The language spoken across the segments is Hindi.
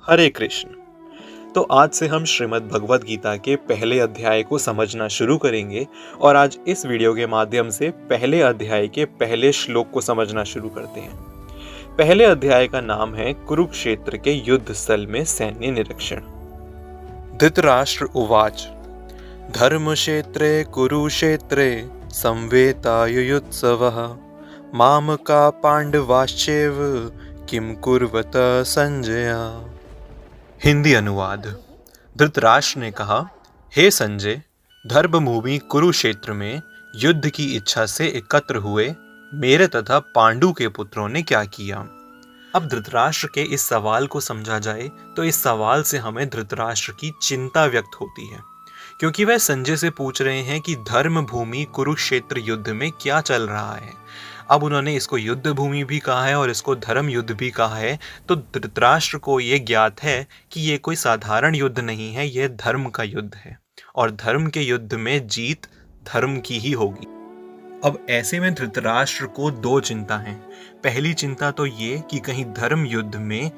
हरे कृष्ण। तो आज से हम श्रीमद् भगवद गीता के पहले अध्याय को समझना शुरू करेंगे और आज इस वीडियो के माध्यम से पहले अध्याय के पहले श्लोक को समझना शुरू करते हैं। पहले अध्याय का नाम है कुरुक्षेत्र के युद्ध स्थल में सैन्य निरीक्षण। धृतराष्ट्र उवाच धर्मक्षेत्रे कुरुक्षेत्रे संवेतायुयुत्सवः मामका पांडवाश्चैव किम कुर्वत संजय। हिंदी अनुवाद। धृतराष्ट्र ने कहा, हे संजय, धर्मभूमि कुरुक्षेत्र में युद्ध की इच्छा से एकत्र हुए मेरे तथा पांडु के पुत्रों ने क्या किया। अब धृतराष्ट्र के इस सवाल को समझा जाए तो इस सवाल से हमें धृतराष्ट्र की चिंता व्यक्त होती है, क्योंकि वह संजय से पूछ रहे हैं कि धर्मभूमि कुरुक्षेत्र युद्ध में क्या चल रहा है। अब उन्होंने इसको युद्ध भूमि भी कहा है और इसको धर्म युद्ध भी कहा है, तो धृतराष्ट्र को ये ज्ञात है कि ये कोई साधारण युद्ध नहीं है, यह धर्म का युद्ध है और धर्म के युद्ध में जीत धर्म की ही होगी। अब ऐसे में धृतराष्ट्र को दो चिंता हैं। पहली चिंता तो ये कि कहीं धर्म युद्ध में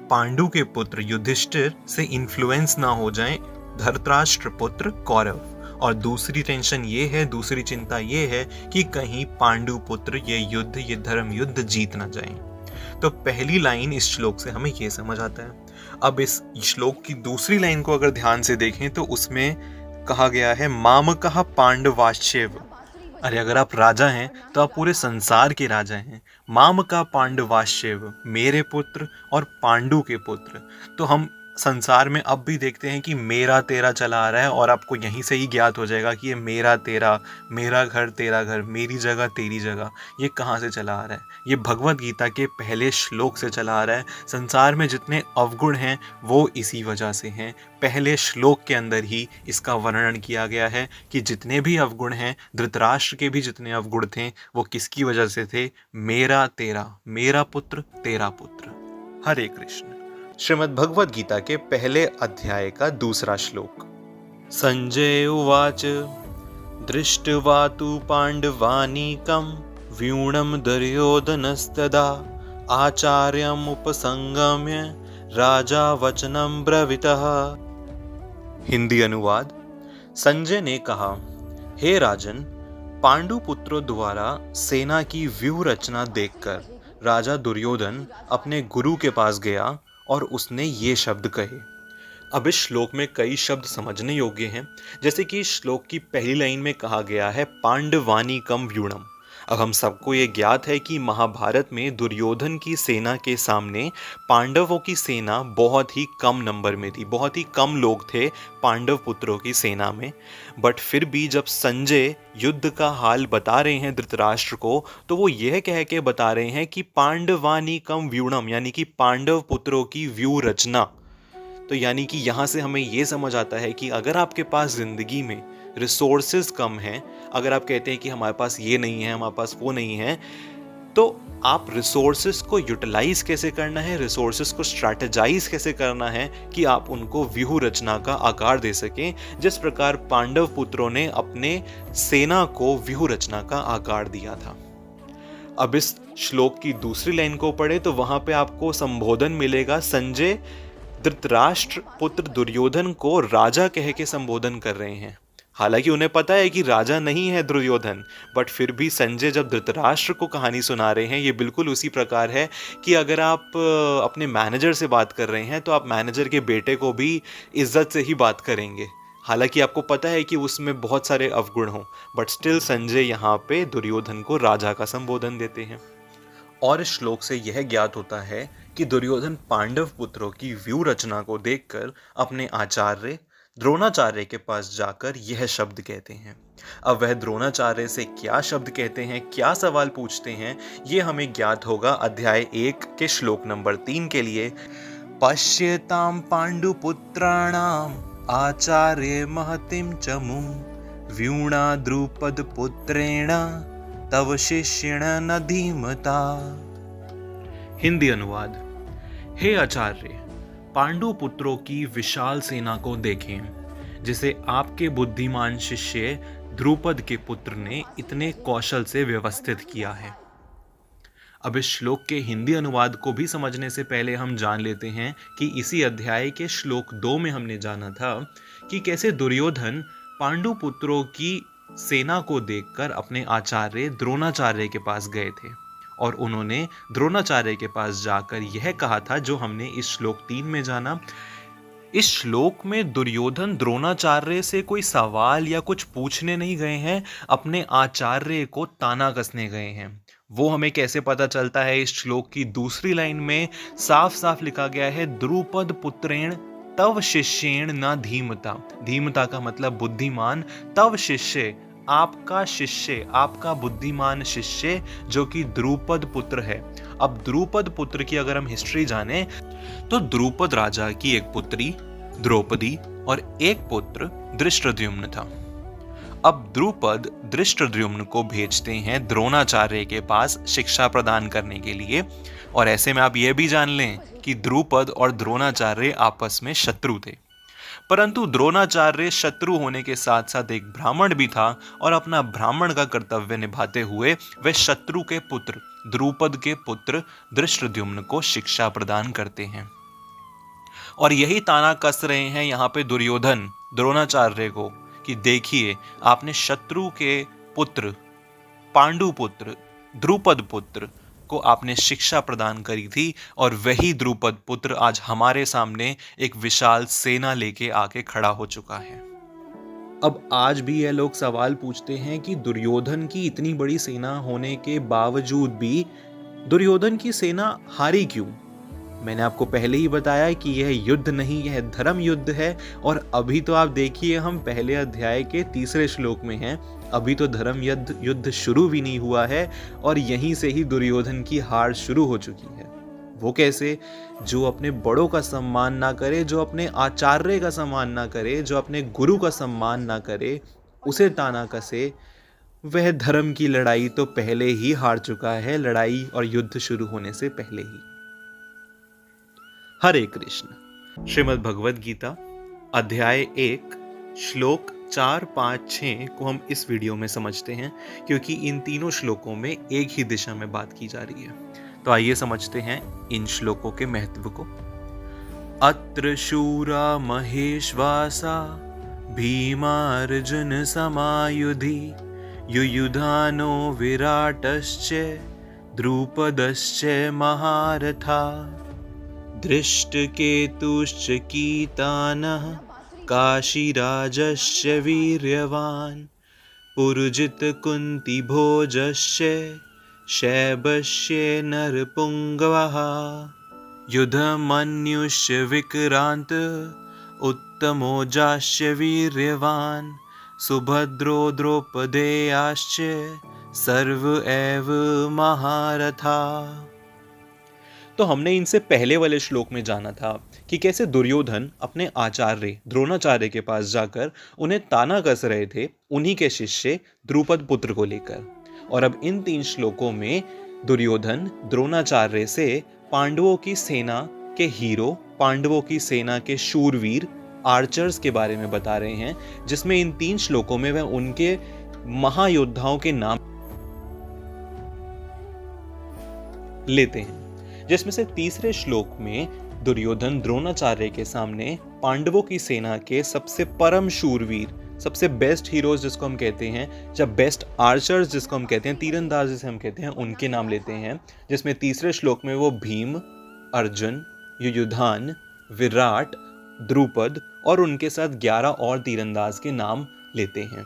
पांडु के पुत्र युधिष्ठिर से इन्फ्लुएंस ना हो जाए धृतराष्ट्र पुत्र कौरव, और दूसरी चिंता ये है कि कहीं पांडु पुत्र ये धर्म युद्ध जीत ना जाए। तो पहली लाइन इस श्लोक से हमें ये समझ आता है। अब इस श्लोक की दूसरी लाइन को अगर ध्यान से देखें तो उसमें कहा गया है मामकः पांडवाश्चैव। अरे अगर आप राजा हैं तो आप पूरे संसार के राजा हैं। मामका पांडवाश्चैव, मेरे पुत्र और पांडु के पुत्र। तो हम संसार में अब भी देखते हैं कि मेरा तेरा चला आ रहा है और आपको यहीं से ही ज्ञात हो जाएगा कि ये मेरा तेरा, मेरा घर तेरा घर, मेरी जगह तेरी जगह, ये कहाँ से चला आ रहा है। ये भगवद गीता के पहले श्लोक से चला आ रहा है। संसार में जितने अवगुण हैं वो इसी वजह से हैं। पहले श्लोक के अंदर ही इसका वर्णन किया गया है कि जितने भी अवगुण हैं, धृतराष्ट्र के भी जितने अवगुण थे वो किसकी वजह से थे, मेरा तेरा, मेरा पुत्र तेरा पुत्र। हरे कृष्ण। श्रीमद् भगवद गीता के पहले अध्याय का दूसरा श्लोक। संजय उवाच दृष्ट्वा तु पांडवानीकं व्यूणं दुर्योधनस्तदा आचार्यम् उपसंगम्य राजा वचनं ब्रवीतः। हिंदी अनुवाद। संजय ने कहा, हे राजन, पांडु पुत्रों द्वारा सेना की व्यूह रचना देखकर राजा दुर्योधन अपने गुरु के पास गया और उसने ये शब्द कहे। अब इस श्लोक में कई शब्द समझने योग्य हैं, जैसे कि इस श्लोक की पहली लाइन में कहा गया है पांडवानीकम व्यूणम। अब हम सबको ये ज्ञात है कि महाभारत में दुर्योधन की सेना के सामने पांडवों की सेना बहुत ही कम नंबर में थी, बहुत ही कम लोग थे पांडव पुत्रों की सेना में। बट फिर भी जब संजय युद्ध का हाल बता रहे हैं धृतराष्ट्र को, तो वो यह कह के बता रहे हैं कि पांडवानीकम व्यूणम, यानी कि पांडव पुत्रों की व्यूह रचना। तो यानी कि यहाँ से हमें ये समझ आता है कि अगर आपके पास ज़िंदगी में रिसोर्सेज कम हैं, अगर आप कहते हैं कि हमारे पास ये नहीं है, हमारे पास वो नहीं है, तो आप रिसोर्सेज को यूटिलाइज कैसे करना है, रिसोर्सेज को स्ट्रैटेजाइज कैसे करना है कि आप उनको व्यूह रचना का आकार दे सकें, जिस प्रकार पांडव पुत्रों ने अपने सेना को व्यूह रचना का आकार दिया था। अब इस श्लोक की दूसरी लाइन को पढ़े तो वहां पे आपको संबोधन मिलेगा। संजय धृतराष्ट्र पुत्र दुर्योधन को राजा कह के संबोधन कर रहे हैं। हालांकि उन्हें पता है कि राजा नहीं है दुर्योधन, बट फिर भी संजय जब धृतराष्ट्र को कहानी सुना रहे हैं, ये बिल्कुल उसी प्रकार है कि अगर आप अपने मैनेजर से बात कर रहे हैं तो आप मैनेजर के बेटे को भी इज्जत से ही बात करेंगे। हालांकि आपको पता है कि उसमें बहुत सारे अवगुण हों, बट स्टिल संजय यहाँ पे दुर्योधन को राजा का संबोधन देते हैं। और इस श्लोक से यह ज्ञात होता है कि दुर्योधन पांडव पुत्रों की व्यूह रचना को देखकर अपने आचार्य द्रोणाचार्य के पास जाकर यह शब्द कहते हैं। अब वह द्रोणाचार्य से क्या शब्द कहते हैं, क्या सवाल पूछते हैं, ये हमें ज्ञात होगा अध्याय 1 के श्लोक नंबर 3 के लिए। पश्यताम पांडुपुत्राणाम आचार्य महतिम चमुं व्यूणा द्रुपद पुत्रेण तव शिष्येण न धीमता। हिंदी अनुवाद। हे आचार्य, पांडु पुत्रों की विशाल सेना को देखें, जिसे आपके बुद्धिमान शिष्य द्रुपद के पुत्र ने इतने कौशल से व्यवस्थित किया है। अब इस श्लोक के हिंदी अनुवाद को भी समझने से पहले हम जान लेते हैं कि इसी अध्याय के श्लोक 2 में हमने जाना था कि कैसे दुर्योधन पांडु पुत्रों की सेना को देखकर अपने आचार्य द्रोणाचार्य के पास गए थे और उन्होंने द्रोणाचार्य के पास जाकर यह कहा था जो हमने इस श्लोक 3 में जाना। इस श्लोक में दुर्योधन द्रोणाचार्य से कोई सवाल या कुछ पूछने नहीं गए हैं, अपने आचार्य को ताना कसने गए हैं। वो हमें कैसे पता चलता है? इस श्लोक की दूसरी लाइन में साफ साफ लिखा गया है, द्रुपद पुत्रेण तव शिष्येण न धीमता। धीमता का मतलब बुद्धिमान, तव शिष्य आपका शिष्य, आपका बुद्धिमान शिष्य जो कि द्रुपद पुत्र है। अब द्रुपद पुत्र की अगर हम हिस्ट्री जाने तो द्रुपद राजा की एक पुत्री द्रौपदी और एक पुत्र धृष्टद्युम्न था। अब द्रुपद धृष्टद्युम्न को भेजते हैं द्रोणाचार्य के पास शिक्षा प्रदान करने के लिए, और ऐसे में आप यह भी जान लें कि द्रुपद और द्रोणाचार्य आपस में शत्रु थे। परंतु द्रोणाचार्य शत्रु होने के साथ साथ एक ब्राह्मण भी था और अपना ब्राह्मण का कर्तव्य निभाते हुए वे शत्रु के पुत्र द्रुपद के पुत्र धृष्टद्युम्न को शिक्षा प्रदान करते हैं। और यही ताना कस रहे हैं यहाँ पे दुर्योधन द्रोणाचार्य को कि देखिए, आपने शत्रु के पुत्र पांडु पुत्र द्रुपद पुत्र को आपने शिक्षा प्रदान करी थी और वही द्रुपद पुत्र आज हमारे सामने एक विशाल सेना लेके आके खड़ा हो चुका है। अब आज भी ये लोग सवाल पूछते हैं कि दुर्योधन की इतनी बड़ी सेना होने के बावजूद भी दुर्योधन की सेना हारी क्यों? मैंने आपको पहले ही बताया कि यह युद्ध नहीं, यह धर्म युद्ध है। और अभी तो आप देखिए, हम पहले अध्याय के 3 श्लोक में हैं, अभी तो धर्म युद्ध शुरू भी नहीं हुआ है और यहीं से ही दुर्योधन की हार शुरू हो चुकी है। वो कैसे? जो अपने बड़ों का सम्मान ना करे, जो अपने आचार्य का सम्मान ना करे, जो अपने गुरु का सम्मान ना करे, उसे ताना कसे, वह धर्म की लड़ाई तो पहले ही हार चुका है, लड़ाई और युद्ध शुरू होने से पहले ही। हरे कृष्ण। श्रीमद् भगवद गीता अध्याय 1 श्लोक 4, 5, 6 को हम इस वीडियो में समझते हैं, क्योंकि इन तीनों श्लोकों में एक ही दिशा में बात की जा रही है। तो आइए समझते हैं इन श्लोकों के महत्व को। अत्र शूरा महेश्वासा भीमार्जुन समायुधि युयुधानो विराटश्च द्रुपदश्च महारथा धृष्टकेतुश्च कीतानः काशीराजश्च वीर्यवान् पुरुजितकुन्तिभोजश्च शैबश्च नरपुङ्गवः युधमन्युश्च विक्रान्त उत्तमोजाश्च वीर्यवान् सुभद्रो द्रौपदेयाश्च सर्व एव महारथा। तो हमने इनसे पहले वाले श्लोक में जाना था कि कैसे दुर्योधन अपने आचार्य द्रोणाचार्य के पास जाकर उन्हें ताना कस रहे थे, उन्हीं के शिष्य द्रुपद पुत्र को लेकर। और अब इन 3 श्लोकों में दुर्योधन द्रोणाचार्य से पांडवों की सेना के हीरो, पांडवों की सेना के शूरवीर आर्चर्स के बारे में बता रहे हैं, जिसमें इन 3 श्लोकों में वह उनके महायोद्धाओं के नाम लेते हैं। जिसमें से तीसरे श्लोक में दुर्योधन द्रोणाचार्य के सामने पांडवों की सेना के सबसे परम शूरवीर, सबसे बेस्ट हीरोज जिसको हम कहते हैं, जब बेस्ट आर्चर्स जिसको हम कहते हैं, तीरंदाज जिसे हम कहते हैं, उनके नाम लेते हैं। जिसमें तीसरे श्लोक में वो भीम, अर्जुन, युयुधान, विराट, द्रुपद और उनके साथ 11 और तीरंदाज के नाम लेते हैं।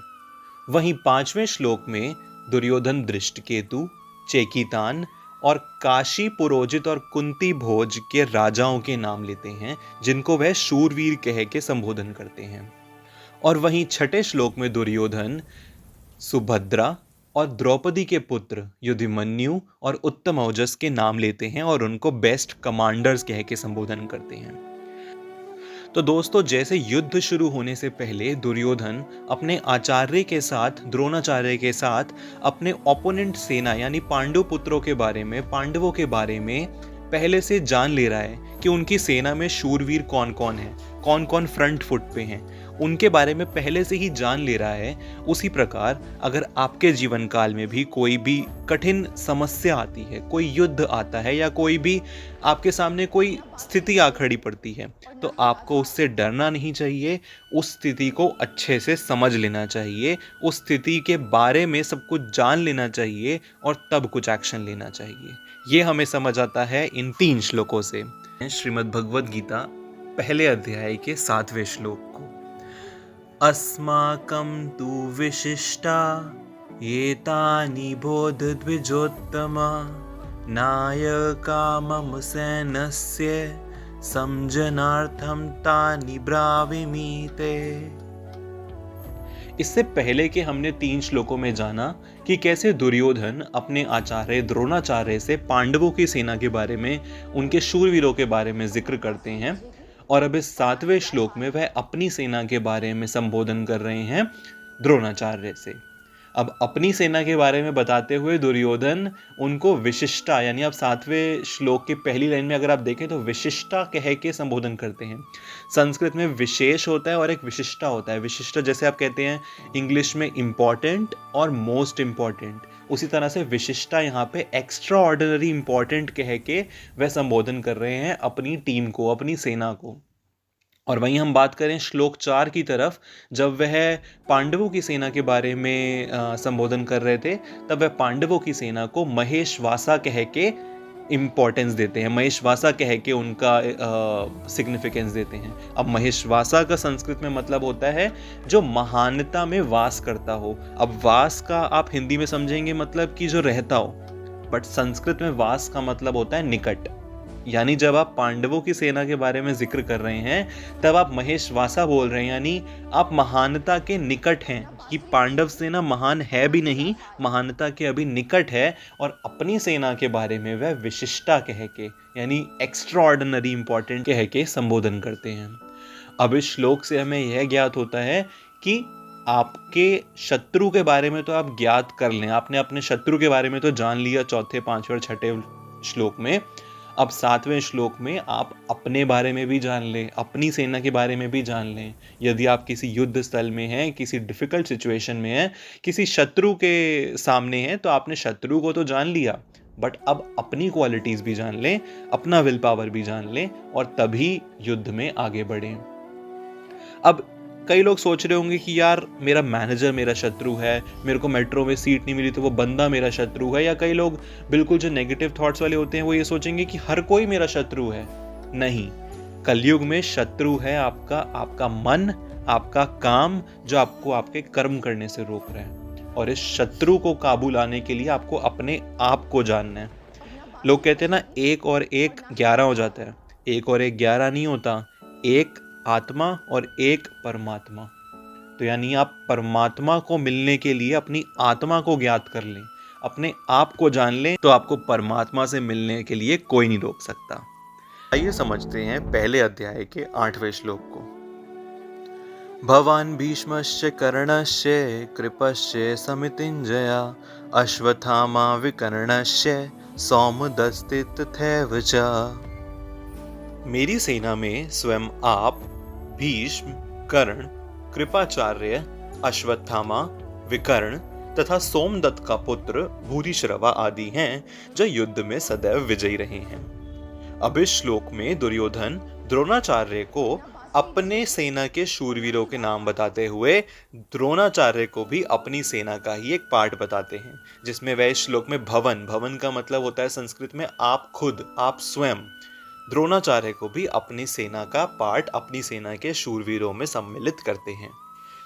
वहीं 5वें श्लोक में दुर्योधन दृष्टकेतु, चेकितान और काशी पुरोजित और कुंती भोज के राजाओं के नाम लेते हैं, जिनको वह शूरवीर कह के संबोधन करते हैं। और वहीं 6ठे श्लोक में दुर्योधन सुभद्रा और द्रौपदी के पुत्र युधिमन्यु और उत्तमौजस के नाम लेते हैं और उनको बेस्ट कमांडर्स कह के संबोधन करते हैं। तो दोस्तों, जैसे युद्ध शुरू होने से पहले दुर्योधन अपने आचार्य के साथ, द्रोणाचार्य के साथ, अपने ओपोनेंट सेना यानी पांडु पुत्रों के बारे में, पांडवों के बारे में पहले से जान ले रहा है कि उनकी सेना में शूरवीर कौन कौन है, कौन कौन फ्रंट फुट पे हैं, उनके बारे में पहले से ही जान ले रहा है, उसी प्रकार अगर आपके जीवन काल में भी कोई भी कठिन समस्या आती है, कोई युद्ध आता है या कोई भी आपके सामने कोई स्थिति आ खड़ी पड़ती है, तो आपको उससे डरना नहीं चाहिए, उस स्थिति को अच्छे से समझ लेना चाहिए, उस स्थिति के बारे में सब कुछ जान लेना चाहिए और तब कुछ एक्शन लेना चाहिए। ये हमें समझ आता है इन 3 श्लोकों से। श्रीमद् भगवद गीता पहले अध्याय के 7वें श्लोक को, अस्माकं तु विशिष्टा एतानि बोध द्विजोत्तमा नायका मम सैन्यस्य समजनार्थं तानि ब्रावीमि ते। इससे पहले कि हमने 3 श्लोकों में जाना कि कैसे दुर्योधन अपने आचार्य द्रोणाचार्य से पांडवों की सेना के बारे में, उनके शूरवीरों के बारे में जिक्र करते हैं, और अब इस 7वें श्लोक में वह अपनी सेना के बारे में संबोधन कर रहे हैं द्रोणाचार्य से। अब अपनी सेना के बारे में बताते हुए दुर्योधन उनको विशिष्टा, यानी आप 7वें श्लोक की पहली लाइन में अगर आप देखें तो विशिष्टा कह के संबोधन करते हैं। संस्कृत में विशेष होता है और एक विशिष्टा होता है। विशिष्टा जैसे आप कहते हैं इंग्लिश में इम्पॉर्टेंट और मोस्ट इम्पॉर्टेंट, उसी तरह से विशिष्टा यहाँ पे एक्स्ट्रा ऑर्डिनरी इम्पॉर्टेंट कह के वह संबोधन कर रहे हैं अपनी टीम को, अपनी सेना को। और वहीं हम बात करें श्लोक 4 की तरफ, जब वह पांडवों की सेना के बारे में संबोधन कर रहे थे, तब वह पांडवों की सेना को महेशवासा कह के इम्पोर्टेंस देते हैं, महेशवासा कह के उनका सिग्निफिकेंस देते हैं। अब महेशवासा का संस्कृत में मतलब होता है जो महानता में वास करता हो। अब वास का आप हिंदी में समझेंगे मतलब कि जो रहता हो, बट संस्कृत में वास का मतलब होता है निकट। यानी जब आप पांडवों की सेना के बारे में जिक्र कर रहे हैं तब आप महेशवासा बोल रहे हैं, यानी आप महानता के निकट हैं कि पांडव सेना महान है भी नहीं, महानता के अभी निकट है। और अपनी सेना के बारे में वह विशिष्टा कह के, यानी एक्स्ट्रा ऑर्डिनरी इंपॉर्टेंट कह के संबोधन करते हैं। अब इस श्लोक से हमें यह ज्ञात होता है कि आपके शत्रु के बारे में तो आप ज्ञात कर लें, आपने अपने शत्रु के बारे में तो जान लिया 4थे, 5वें और 6ठे श्लोक में। अब 7वें श्लोक में आप अपने बारे में भी जान लें, अपनी सेना के बारे में भी जान लें। यदि आप किसी युद्ध स्थल में हैं, किसी डिफिकल्ट सिचुएशन में हैं, किसी शत्रु के सामने हैं, तो आपने शत्रु को तो जान लिया, बट अब अपनी क्वालिटीज़ भी जान लें, अपना विल पावर भी जान लें और तभी युद्ध में आगे बढ़ें। अब कई लोग सोच रहे होंगे कि यार मेरा मैनेजर मेरा शत्रु है, मेरे को मेट्रो में सीट नहीं मिली तो वो बंदा मेरा शत्रु है। या कई लोग बिल्कुल जो नेगेटिव थॉट्स वाले होते हैं वो ये सोचेंगे कि हर कोई मेरा शत्रु है। नहीं, कलयुग में शत्रु है आपका मन, आपका काम, जो आपको आपके कर्म करने से रोक रहा है। और इस शत्रु को काबू लाने के लिए आपको अपने आप को जानना है। लोग कहते हैं ना 1 और 1 11 हो जाता है। 1 और 1 11 नहीं होता, 1 आत्मा और 1 परमात्मा। तो यानी आप परमात्मा को मिलने के लिए अपनी आत्मा को ज्ञात कर लें, अपने आप को जान लें, तो आपको परमात्मा से मिलने के लिए कोई नहीं रोक सकता। आइए समझते हैं पहले अध्याय के 8वें श्लोक को। भवान भीष्मश्च कर्णश्च कृपश्च समितिञ्जया अश्वत्थामा विकर्णश्च सौमदस्ति तथैव च। मेरी सेना में स्वयं आप, भीष्म, कर्ण, कृपाचार्य, अश्वत्थामा, विकर्ण तथा सोमदत्त का पुत्र भूरिश्रवा आदि हैं जो युद्ध में सदैव विजयी रहे हैं। अब इस श्लोक में दुर्योधन द्रोणाचार्य को अपने सेना के शूरवीरों के नाम बताते हुए द्रोणाचार्य को भी अपनी सेना का ही एक पार्ट बताते हैं, जिसमें वह इस श्लोक में भवन का मतलब होता है संस्कृत में आप खुद, आप स्वयं। द्रोणाचार्य को भी अपनी सेना का पार्ट, अपनी सेना के शूरवीरों में सम्मिलित करते हैं।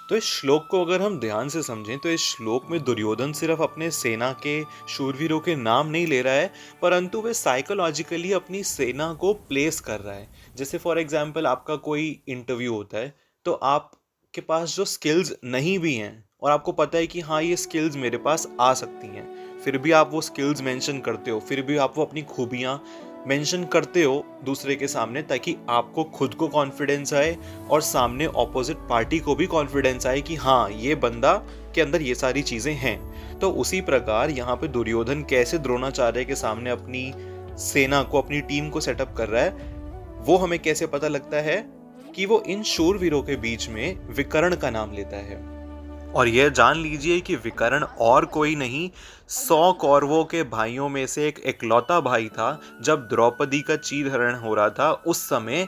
तो इस श्लोक को अगर हम ध्यान से समझें तो इस श्लोक में दुर्योधन सिर्फ अपने सेना के शूरवीरों के नाम नहीं ले रहा है, परंतु वह साइकोलॉजिकली अपनी सेना को प्लेस कर रहा है। जैसे फॉर एग्जाम्पल आपका कोई इंटरव्यू होता है, तो आपके पास जो स्किल्स नहीं भी हैं और आपको पता है कि हाँ ये स्किल्स मेरे पास आ सकती हैं, फिर भी आप वो स्किल्स मेंशन करते हो, फिर भी आप वो अपनी खूबियाँ मेंशन करते हो दूसरे के सामने, ताकि आपको खुद को कॉन्फिडेंस आए और सामने ऑपोजिट पार्टी को भी कॉन्फिडेंस आए कि हाँ ये बंदा के अंदर ये सारी चीज़ें हैं। तो उसी प्रकार यहाँ पे दुर्योधन कैसे द्रोणाचार्य के सामने अपनी सेना को, अपनी टीम को सेटअप कर रहा है, वो हमें कैसे पता लगता है कि वो इन शूरवीरों के बीच में विकर्ण का नाम लेता है। और यह जान लीजिए कि विकर्ण और कोई नहीं, 100 कौरवों के भाइयों में से एक इकलौता भाई था। जब द्रौपदी का चीरहरण हो रहा था उस समय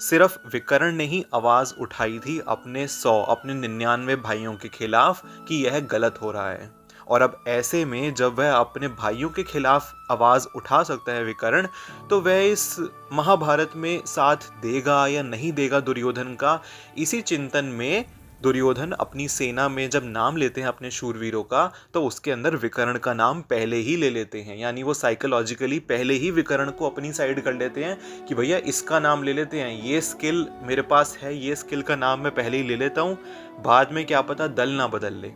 सिर्फ विकर्ण ने ही आवाज उठाई थी अपने 99 भाइयों के खिलाफ कि यह गलत हो रहा है। और अब ऐसे में जब वह अपने भाइयों के खिलाफ आवाज उठा सकता है विकर्ण, तो वह इस महाभारत में साथ देगा या नहीं देगा दुर्योधन का, इसी चिंतन में दुर्योधन अपनी सेना में जब नाम लेते हैं अपने शूरवीरों का, तो उसके अंदर विकर्ण का नाम पहले ही ले लेते हैं। यानी वो साइकोलॉजिकली पहले ही विकर्ण को अपनी साइड कर लेते हैं कि भैया इसका नाम ले लेते हैं, ये स्किल मेरे पास है, ये स्किल का नाम मैं पहले ही ले लेता हूँ, बाद में क्या पता दल ना बदल ले।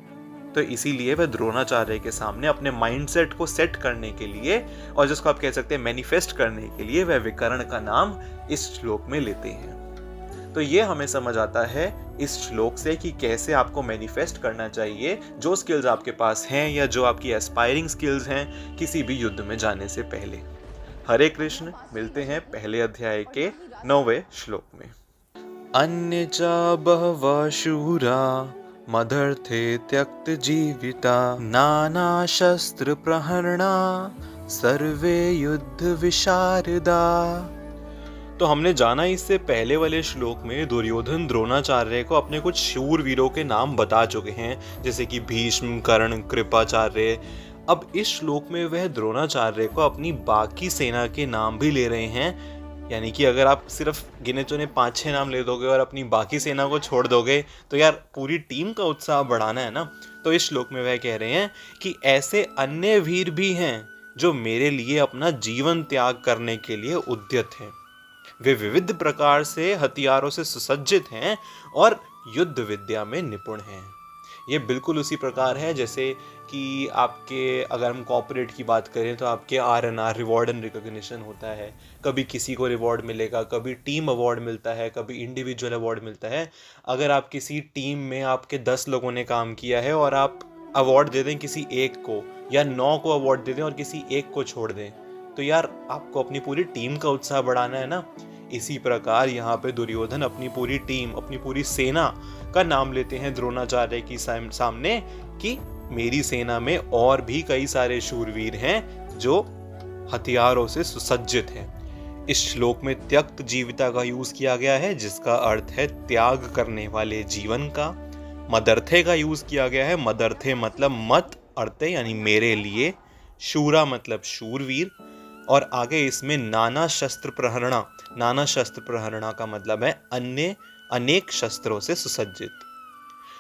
तो इसीलिए वह द्रोणाचार्य के सामने अपने माइंडसेट को सेट करने के लिए, और जिसको आप कह सकते हैं मैनिफेस्ट करने के लिए, वह विकर्ण का नाम इस श्लोक में लेते हैं। तो ये हमें समझ आता है इस श्लोक से कि कैसे आपको मैनिफेस्ट करना चाहिए जो स्किल्स आपके पास हैं या जो आपकी एस्पायरिंग स्किल्स हैं किसी भी युद्ध में जाने से पहले। हरे कृष्ण। मिलते हैं पहले अध्याय के 9वें श्लोक में। अन्य च बहवः शूरा मदर्थे त्यक्त जीविता नाना शस्त्र प्रहरणा सर्वे युद्ध विशारदा। तो हमने जाना इससे पहले वाले श्लोक में दुर्योधन द्रोणाचार्य को अपने कुछ शूरवीरों के नाम बता चुके हैं, जैसे कि भीष्म, कर्ण, कृपाचार्य। अब इस श्लोक में वह द्रोणाचार्य को अपनी बाकी सेना के नाम भी ले रहे हैं। यानी कि अगर आप सिर्फ गिने चुने 5-6 नाम ले दोगे और अपनी बाकी सेना को छोड़ दोगे तो यार पूरी टीम का उत्साह बढ़ाना है ना। तो इस श्लोक में वह कह रहे हैं कि ऐसे अन्य वीर भी हैं जो मेरे लिए अपना जीवन त्याग करने के लिए उद्यत हैं। वे विविध प्रकार से हथियारों से सुसज्जित हैं और युद्ध विद्या में निपुण हैं। ये बिल्कुल उसी प्रकार है जैसे कि आपके, अगर हम कॉर्पोरेट की बात करें तो आपके RNR, रिवॉर्ड एंड रिकॉग्निशन होता है। कभी किसी को रिवॉर्ड मिलेगा, कभी टीम अवार्ड मिलता है, कभी इंडिविजुअल अवार्ड मिलता है। अगर आप किसी टीम में आपके 10 लोगों ने काम किया है और आप अवार्ड दे दें किसी एक को, या 9 को अवार्ड दे दें और किसी एक को छोड़ दें, तो यार आपको अपनी पूरी टीम का उत्साह बढ़ाना है ना। इसी प्रकार यहाँ पे दुर्योधन अपनी पूरी टीम, अपनी पूरी सेना का नाम लेते हैं द्रोणाचार्य की सामने कि मेरी सेना में और भी कई सारे शूरवीर हैं जो हथियारों से सुसज्जित हैं। इस श्लोक में त्यक्त जीविता का यूज किया गया है जिसका अर्थ है त्याग करने वाले जीवन का। मदर्थे का यूज किया गया है। मदर्थे मतलब मत अर्थे यानी मेरे लिए। शूरा मतलब शूरवीर। और आगे इसमें नाना शस्त्र प्रहरणा, नाना शस्त्र प्रहरणा का मतलब है अन्य अनेक शस्त्रों से सुसज्जित।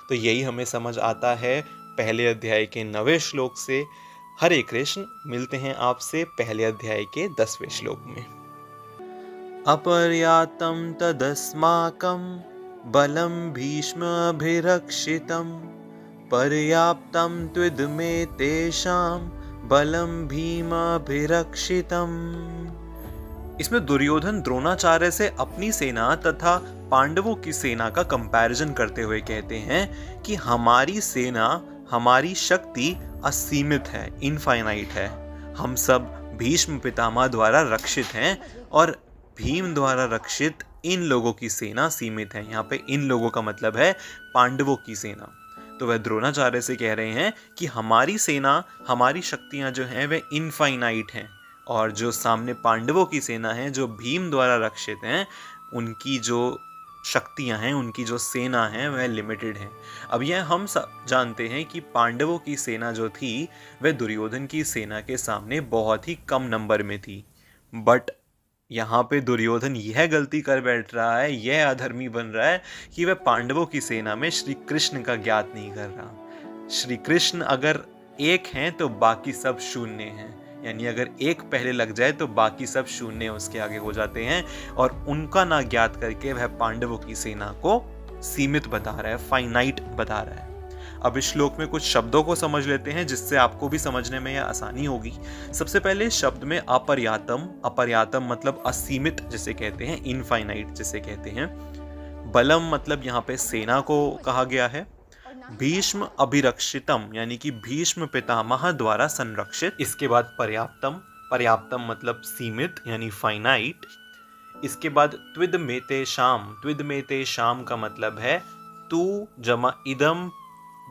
तो यही हमें समझ आता है पहले अध्याय के 9वें श्लोक से। हरे कृष्ण। मिलते हैं आपसे पहले अध्याय के 10वें श्लोक में। अपर्याप्तं तदस्माकं बलं भीष्माभिरक्षितं पर्याप्तं त्विदमे तेषां बलम भीमाभिरक्षितम्। इसमें दुर्योधन द्रोणाचार्य से अपनी सेना तथा पांडवों की सेना का कंपैरिजन करते हुए कहते हैं कि हमारी सेना, हमारी शक्ति असीमित है, इनफाइनाइट है। हम सब भीष्म पितामह द्वारा रक्षित हैं और भीम द्वारा रक्षित इन लोगों की सेना सीमित है। यहाँ पे इन लोगों का मतलब है पांडवों की सेना। तो वह द्रोणाचार्य से कह रहे हैं कि हमारी सेना, हमारी शक्तियां जो हैं वे इनफाइनाइट हैं, और जो सामने पांडवों की सेना है जो भीम द्वारा रक्षित हैं, उनकी जो शक्तियां हैं, उनकी जो सेना है वह लिमिटेड है। अब यह हम सब जानते हैं कि पांडवों की सेना जो थी वह दुर्योधन की सेना के सामने बहुत ही कम नंबर में थी। बट यहाँ पे दुर्योधन यह गलती कर बैठ रहा है, यह अधर्मी बन रहा है कि वह पांडवों की सेना में श्री कृष्ण का ज्ञात नहीं कर रहा। श्री कृष्ण अगर एक हैं तो बाकी सब शून्य हैं। यानी अगर एक पहले लग जाए तो बाकी सब शून्य उसके आगे हो जाते हैं, और उनका ना ज्ञात करके वह पांडवों की सेना को सीमित बता रहा है, फाइनाइट बता रहा है। अब इस श्लोक में कुछ शब्दों को समझ लेते हैं जिससे आपको भी समझने में यह आसानी होगी। सबसे पहले शब्द में अपर्याप्तम, अपर्याप्तम मतलब असीमित जिसे कहते हैं, इनफाइनाइट जिसे कहते हैं। बलम मतलब यहाँ पे सेना को कहा गया है। भीष्म अभिरक्षितम यानी कि भीष्म पितामह द्वारा संरक्षित। इसके बाद पर्याप्तम, पर्याप्तम मतलब सीमित यानी फाइनाइट। इसके बाद त्विद मेते शाम, त्विद मेते शाम का मतलब है तू जमा इदम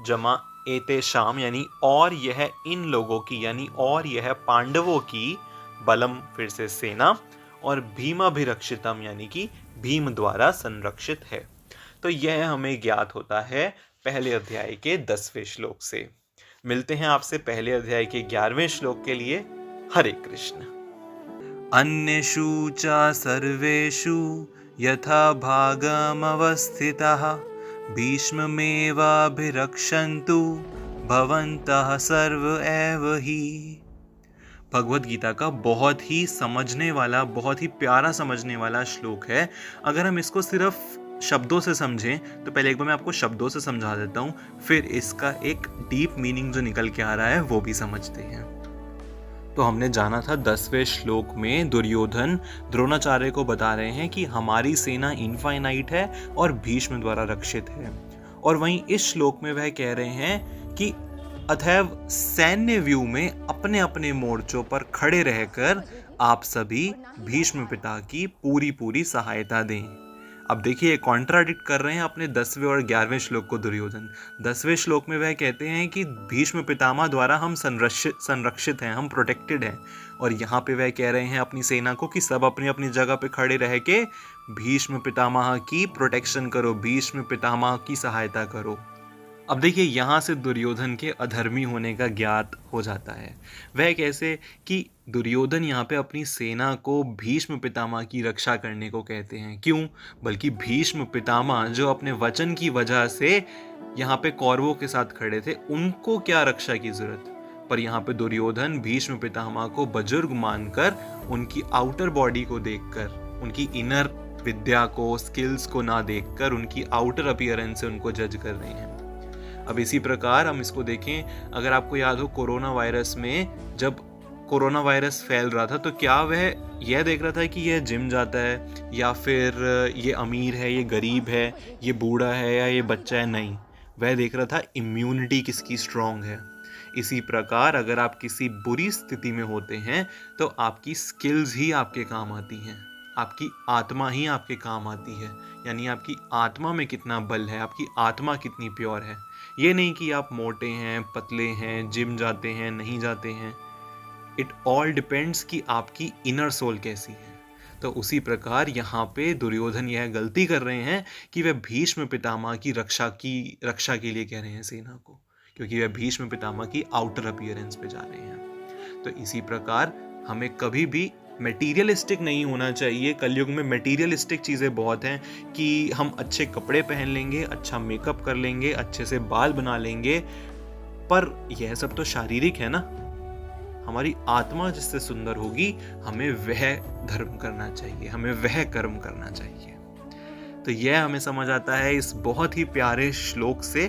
जमा एते शाम, यानी और यह इन लोगों की, यानी और यह पांडवों की, बलम फिर से सेना, और भीमाभिरक्षितम यानी कि भीम द्वारा संरक्षित है। तो यह हमें ज्ञात होता है पहले अध्याय के 10वें श्लोक से। मिलते हैं आपसे पहले अध्याय के 11वें श्लोक के लिए। हरे कृष्ण। अन्येषु च सर्वेषु यथा भागमवस्थितः भीष्ममेवाभिरक्षन्तु भवन्तः सर्व एव हि। भगवत गीता का बहुत ही समझने वाला, बहुत ही प्यारा समझने वाला श्लोक है। अगर हम इसको सिर्फ शब्दों से समझें तो पहले एक बार मैं आपको शब्दों से समझा देता हूँ, फिर इसका एक डीप मीनिंग जो निकल के आ रहा है वो भी समझते हैं। तो हमने जाना था 10वें श्लोक में दुर्योधन द्रोणाचार्य को बता रहे हैं कि हमारी सेना इनफाइनाइट है और भीष्म द्वारा रक्षित है, और वहीं इस श्लोक में वह कह रहे हैं कि अतएव सैन्य व्यू में अपने अपने मोर्चों पर खड़े रहकर आप सभी भीष्म पिता की पूरी सहायता दें। अब देखिए कॉन्ट्राडिक्ट कर रहे हैं अपने 10वें और 11वें श्लोक को दुर्योधन। 10वें श्लोक में वह कहते हैं कि भीष्म पितामह द्वारा हम संरक्षित हैं, हम प्रोटेक्टेड हैं, और यहाँ पे वह कह रहे हैं अपनी सेना को कि सब अपनी अपनी जगह पे खड़े रह के भीष्म पितामह की प्रोटेक्शन करो, भीष्म पितामह की सहायता करो। अब देखिए यहाँ से दुर्योधन के अधर्मी होने का ज्ञात हो जाता है। वह कैसे कि दुर्योधन यहाँ पे अपनी सेना को भीष्म पितामह की रक्षा करने को कहते हैं। क्यों? बल्कि भीष्म पितामह जो अपने वचन की वजह से यहाँ पे कौरवों के साथ खड़े थे, उनको क्या रक्षा की जरूरत, पर यहाँ पे दुर्योधन भीष्म पितामह को बुजुर्ग मानकर उनकी आउटर बॉडी को देखकर, उनकी इनर विद्या को, स्किल्स को ना देखकर उनकी आउटर अपीयरेंस से उनको जज कर रहे हैं। अब इसी प्रकार हम इसको देखें, अगर आपको याद हो कोरोना वायरस में जब कोरोना वायरस फैल रहा था तो क्या वह यह देख रहा था कि यह जिम जाता है या फिर ये अमीर है, ये गरीब है, ये बूढ़ा है या ये बच्चा है? नहीं, वह देख रहा था इम्यूनिटी किसकी स्ट्रांग है। इसी प्रकार अगर आप किसी बुरी स्थिति में होते हैं तो आपकी स्किल्स ही आपके काम आती हैं, आपकी आत्मा ही आपके काम आती है, यानी आपकी आत्मा में कितना बल है, आपकी आत्मा कितनी प्योर है। ये नहीं कि आप मोटे हैं, पतले हैं, जिम जाते हैं, नहीं जाते हैं। इट ऑल डिपेंड्स कि आपकी इनर सोल कैसी है। तो उसी प्रकार यहाँ पे दुर्योधन यह गलती कर रहे हैं कि वे भीष्म पितामह की रक्षा के लिए कह रहे हैं सेना को, क्योंकि वे भीष्म पितामह की आउटर अपीयरेंस पे जा रहे हैं। तो इसी प्रकार हमें कभी भी मटेरियलिस्टिक नहीं होना चाहिए। कलयुग में मटेरियलिस्टिक चीज़ें बहुत हैं कि हम अच्छे कपड़े पहन लेंगे, अच्छा मेकअप कर लेंगे, अच्छे से बाल बना लेंगे, पर यह सब तो शारीरिक है ना। हमारी आत्मा जिससे सुंदर होगी, हमें वह धर्म करना चाहिए, हमें वह कर्म करना चाहिए। तो यह हमें समझ आता है इस बहुत ही प्यारे श्लोक से।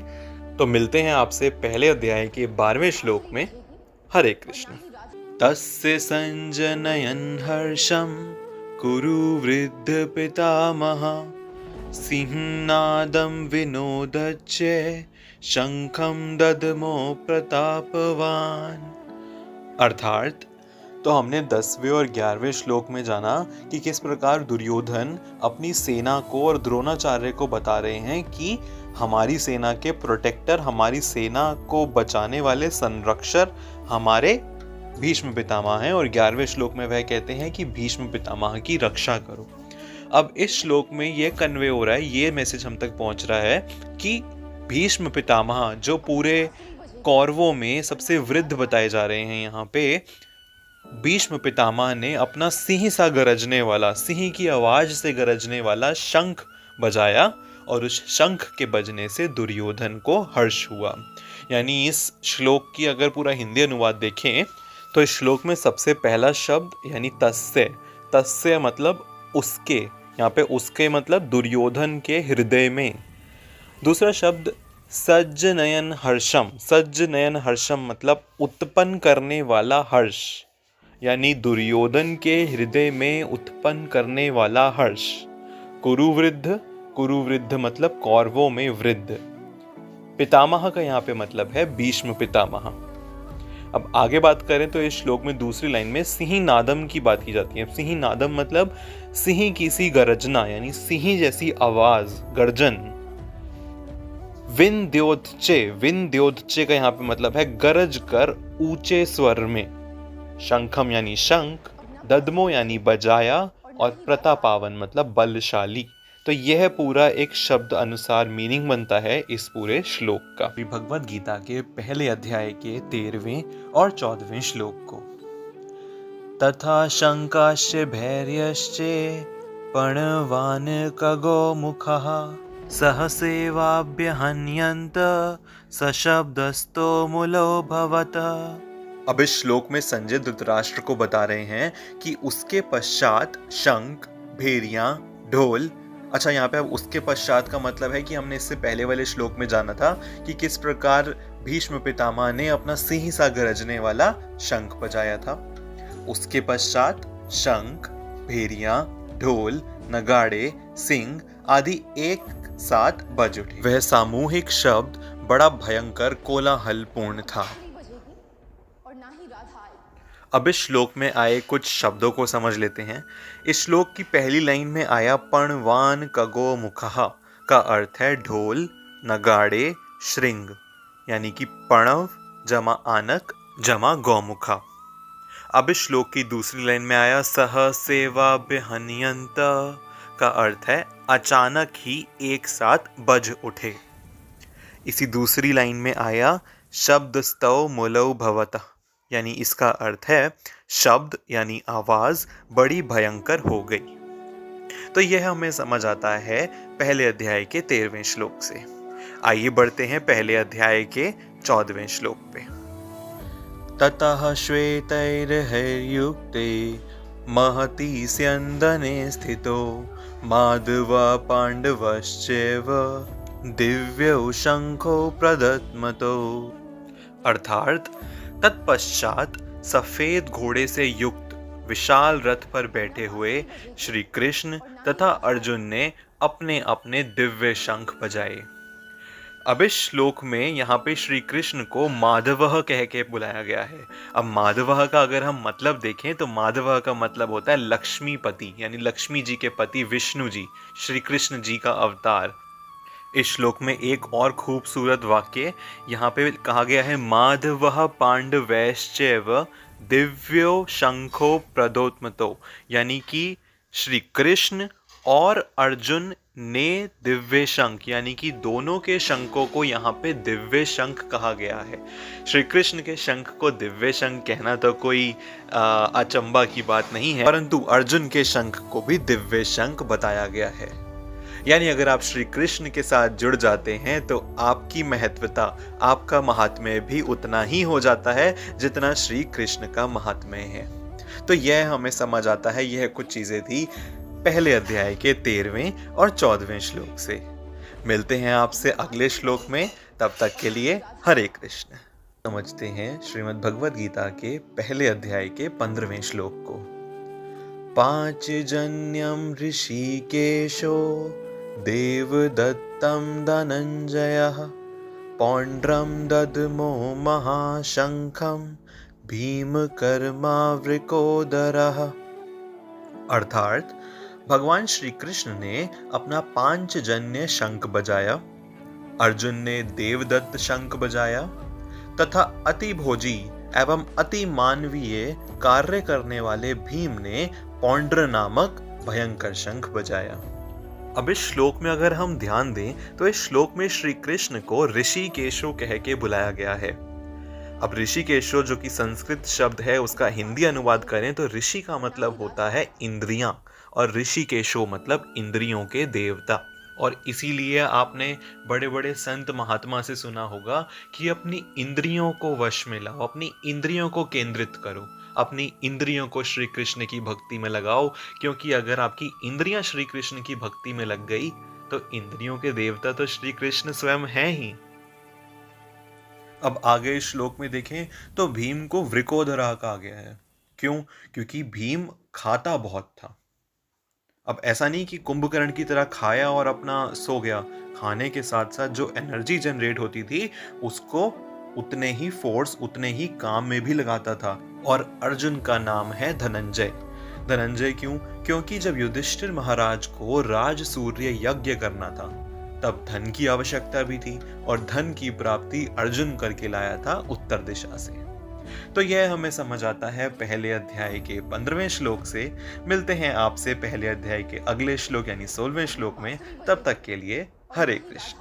तो मिलते हैं आपसे पहले अध्याय के 12वें श्लोक में। हरे कृष्ण। तस्य संजनयन् हर्षं कुरु वृद्ध पितामह सिंहनादं विनोदच्च शंखं ददमो प्रतापवान। अर्थात तो हमने 10वें और 11वें श्लोक में जाना कि किस प्रकार दुर्योधन अपनी सेना को और द्रोणाचार्य को बता रहे हैं कि हमारी सेना के प्रोटेक्टर, हमारी सेना को बचाने वाले संरक्षक हमारे भीष्म पितामह हैं, और 11वें श्लोक में वह कहते हैं कि भीष्म पितामह की रक्षा करो। अब इस श्लोक में यह कन्वे हो रहा है, ये मैसेज हम तक पहुंच रहा है कि भीष्म पितामह जो पूरे कौरवों में सबसे वृद्ध बताए जा रहे हैं, यहाँ पे भीष्म पितामह ने अपना सिंह सा गरजने वाला, सिंह की आवाज से गरजने वाला शंख बजाया, और उस शंख के बजने से दुर्योधन को हर्ष हुआ। यानी इस श्लोक की अगर पूरा हिंदी अनुवाद देखें तो इस श्लोक में सबसे पहला शब्द यानी तस्य मतलब उसके, यहाँ पे उसके मतलब दुर्योधन के हृदय में। दूसरा शब्द सज्जनयन हर्षम मतलब उत्पन्न करने वाला हर्ष, यानी दुर्योधन के हृदय में उत्पन्न करने वाला हर्ष। कुरुवृद्ध मतलब कौरवों में वृद्ध। पितामह का यहाँ पे मतलब है भीष्म पितामह। अब आगे बात करें तो इस श्लोक में दूसरी लाइन में सिंह नादम की बात की जाती है। सिंह नादम मतलब सिंह की सी गरजना, यानी सिंह जैसी आवाज, गर्जन। विंध्योदचे का यहाँ पे मतलब है गरज कर ऊंचे स्वर में। शंखम यानी शंख, ददमो यानी बजाया, और प्रतापावन मतलब बलशाली। तो यह पूरा एक शब्द अनुसार मीनिंग बनता है इस पूरे श्लोक का। भगवद गीता के पहले अध्याय के 13वें और 14वें श्लोक को। तथा शंकाश्च भैर्यश्चे पणवान कगो मुखः सहसेवाभ्य हन्यन्त सशब्दस्तो मूलो भवत। अब इस श्लोक में संजय धृतराष्ट्र को बता रहे हैं कि उसके पश्चात शंख, भेरियां, ढोल। अच्छा, यहाँ पे अब उसके पश्चात का मतलब है कि हमने इससे पहले वाले श्लोक में जाना था कि किस प्रकार भीष्म पितामह ने अपना सिंह सा गरजने वाला शंख बजाया था। उसके पश्चात शंख, भेरियां, ढोल, नगाड़े, सिंह आदि एक साथ बज उठे। वह सामूहिक शब्द बड़ा भयंकर कोलाहलपूर्ण था। अब इस श्लोक में आए कुछ शब्दों को समझ लेते हैं। इस श्लोक की पहली लाइन में आया पणवान कगो मुखः का अर्थ है ढोल, नगाड़े, श्रृंग, यानी कि पणव जमा आनक जमा गौमुखा। अब इस श्लोक की दूसरी लाइन में आया सह सेवा बेहनियंत का अर्थ है अचानक ही एक साथ बज उठे। इसी दूसरी लाइन में आया शब्द स्तव मुलौ भवतः, यानी इसका अर्थ है शब्द यानी आवाज बड़ी भयंकर हो गई। तो यह हमें समझ आता है पहले अध्याय के 13वें श्लोक से। आइए बढ़ते हैं पहले अध्याय के 14वें श्लोक पे। ततः श्वेतैर्हैर्युक्ते महति स्यन्दने स्थितो माधव पांडवश्चैव दिव्यौ शंखो प्रदत्मतो। अर्थात तत्पश्चात सफेद घोड़े से युक्त विशाल रथ पर बैठे हुए श्री कृष्ण तथा अर्जुन ने अपने अपने दिव्य शंख बजाए। अब इस श्लोक में यहाँ पे श्री कृष्ण को माधवः कह के बुलाया गया है। अब माधवः का अगर हम मतलब देखें तो माधवः का मतलब होता है लक्ष्मीपति, यानी लक्ष्मी जी के पति विष्णु जी, श्री कृष्ण जी का अवतार। इस श्लोक में एक और खूबसूरत वाक्य यहाँ पे कहा गया है माधवः पांडवैश्चैव दिव्यो शंखो प्रदोत्मतो, यानी कि श्री कृष्ण और अर्जुन ने दिव्य शंख, यानी कि दोनों के शंखों को यहाँ पे दिव्य शंख कहा गया है। श्री कृष्ण के शंख को दिव्य शंख कहना तो कोई अचंभा की बात नहीं है, परंतु अर्जुन के शंख को भी दिव्य शंख बताया गया है। यानी अगर आप श्री कृष्ण के साथ जुड़ जाते हैं तो आपकी महत्वता, आपका महात्म्य भी उतना ही हो जाता है जितना श्री कृष्ण का महात्म्य है। तो यह हमें समझ आता है। यह कुछ चीजें थी पहले अध्याय के 13वें और 14वें श्लोक से। मिलते हैं आपसे अगले श्लोक में, तब तक के लिए हरे कृष्ण। समझते हैं श्रीमद् भगवद गीता के पहले अध्याय के 15वें श्लोक को। पांचजन्यम ऋषिकेशो देवदत्तं धनंजयः पौंड्रम ददमो महाशंखम भीमकर्मावृकोदरः। अर्थात भगवान श्री कृष्ण ने अपना पांचजन्य शंख बजाया, अर्जुन ने देवदत्त शंख बजाया तथा अति भोजी एवं अति मानवीय कार्य करने वाले भीम ने पौंड्र नामक भयंकर शंख बजाया। अब इस श्लोक में अगर हम ध्यान दें तो इस श्लोक में श्री कृष्ण को ऋषिकेशो कह के बुलाया गया है। अब ऋषिकेशो जो कि संस्कृत शब्द है, उसका हिंदी अनुवाद करें तो ऋषि का मतलब होता है इंद्रियां, और ऋषिकेशो मतलब इंद्रियों के देवता। और इसीलिए आपने बड़े बड़े संत महात्मा से सुना होगा कि अपनी इंद्रियों को वश में लाओ, अपनी इंद्रियों को केंद्रित करो, अपनी इंद्रियों को श्री कृष्ण की भक्ति में लगाओ, क्योंकि अगर आपकी इंद्रियां श्री कृष्ण की भक्ति में लग गई तो इंद्रियों के देवता तो श्री कृष्ण स्वयं हैं ही। अब आगे इस श्लोक में देखें तो भीम को वृकोदरा कहा गया है। क्यों? क्योंकि भीम खाता बहुत था। अब ऐसा नहीं कि कुंभकर्ण की तरह खाया और अपना सो गया। खाने के साथ साथ जो एनर्जी जनरेट होती थी उसको उतने ही फोर्स उतने ही काम में भी लगाता था। और अर्जुन का नाम है धनंजय। धनंजय क्यों? क्योंकि जब युधिष्ठिर महाराज को राज सूर्य यज्ञ करना था तब धन की आवश्यकता भी थी, और धन की प्राप्ति अर्जुन करके लाया था उत्तर दिशा से। तो यह हमें समझ आता है पहले अध्याय के 15वें श्लोक से। मिलते हैं आपसे पहले अध्याय के अगले श्लोक यानी 16वें श्लोक में। तब तक के लिए हरे कृष्ण।